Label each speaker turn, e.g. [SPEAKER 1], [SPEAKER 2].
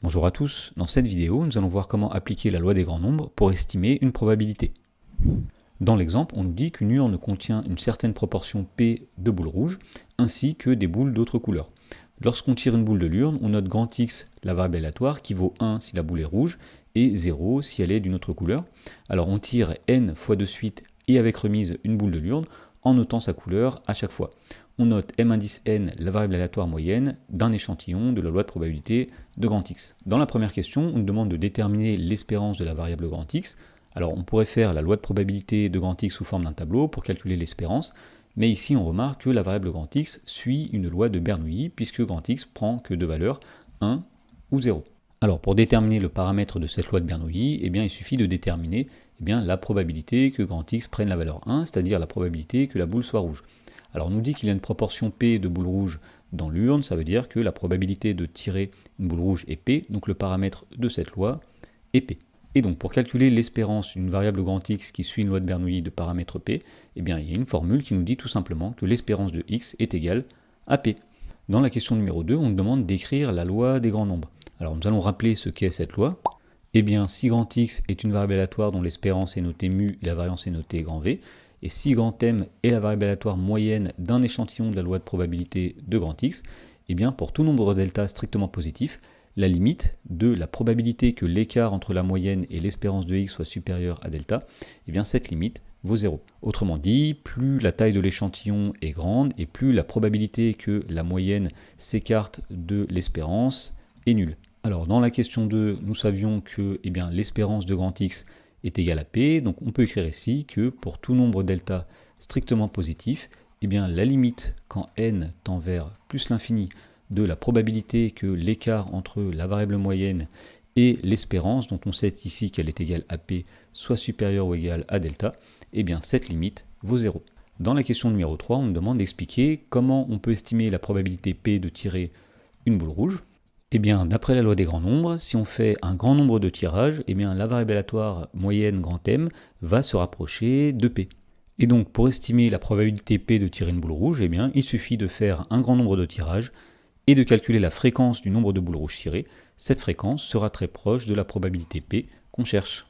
[SPEAKER 1] Bonjour à tous, dans cette vidéo, nous allons voir comment appliquer la loi des grands nombres pour estimer une probabilité. Dans l'exemple, on nous dit qu'une urne contient une certaine proportion P de boules rouges, ainsi que des boules d'autres couleurs. Lorsqu'on tire une boule de l'urne, on note grand X, la variable aléatoire, qui vaut 1 si la boule est rouge, et 0 si elle est d'une autre couleur. Alors on tire n fois de suite et avec remise une boule de l'urne, en notant sa couleur à chaque fois. On note m indice n, la variable aléatoire moyenne, d'un échantillon de la loi de probabilité de grand X. Dans la première question, on nous demande de déterminer l'espérance de la variable grand X. Alors on pourrait faire la loi de probabilité de grand X sous forme d'un tableau pour calculer l'espérance, mais ici on remarque que la variable grand X suit une loi de Bernoulli, puisque grand X prend que deux valeurs, 1 ou 0. Alors pour déterminer le paramètre de cette loi de Bernoulli, il suffit de déterminer la probabilité que grand X prenne la valeur 1, c'est-à-dire la probabilité que la boule soit rouge. Alors on nous dit qu'il y a une proportion P de boules rouges dans l'urne, ça veut dire que la probabilité de tirer une boule rouge est P, donc le paramètre de cette loi est P. Et donc pour calculer l'espérance d'une variable grand X qui suit une loi de Bernoulli de paramètre P, il y a une formule qui nous dit tout simplement que l'espérance de X est égale à P. Dans la question numéro 2, on nous demande d'écrire la loi des grands nombres. Alors nous allons rappeler ce qu'est cette loi. Si grand X est une variable aléatoire dont l'espérance est notée mu et la variance est notée grand V, et si grand M est la variable aléatoire moyenne d'un échantillon de la loi de probabilité de grand X, pour tout nombre delta strictement positif, la limite de la probabilité que l'écart entre la moyenne et l'espérance de X soit supérieur à delta, cette limite vaut 0. Autrement dit, plus la taille de l'échantillon est grande et plus la probabilité que la moyenne s'écarte de l'espérance est nulle. Alors dans la question 2, nous savions que l'espérance de grand X est égale à P, donc on peut écrire ici que pour tout nombre delta strictement positif, la limite quand n tend vers plus l'infini de la probabilité que l'écart entre la variable moyenne et l'espérance, dont on sait ici qu'elle est égale à P, soit supérieure ou égale à delta, cette limite vaut 0. Dans la question numéro 3, on nous demande d'expliquer comment on peut estimer la probabilité P de tirer une boule rouge. D'après la loi des grands nombres, si on fait un grand nombre de tirages, la variable aléatoire moyenne grand M va se rapprocher de P. Et donc pour estimer la probabilité P de tirer une boule rouge, il suffit de faire un grand nombre de tirages et de calculer la fréquence du nombre de boules rouges tirées. Cette fréquence sera très proche de la probabilité P qu'on cherche.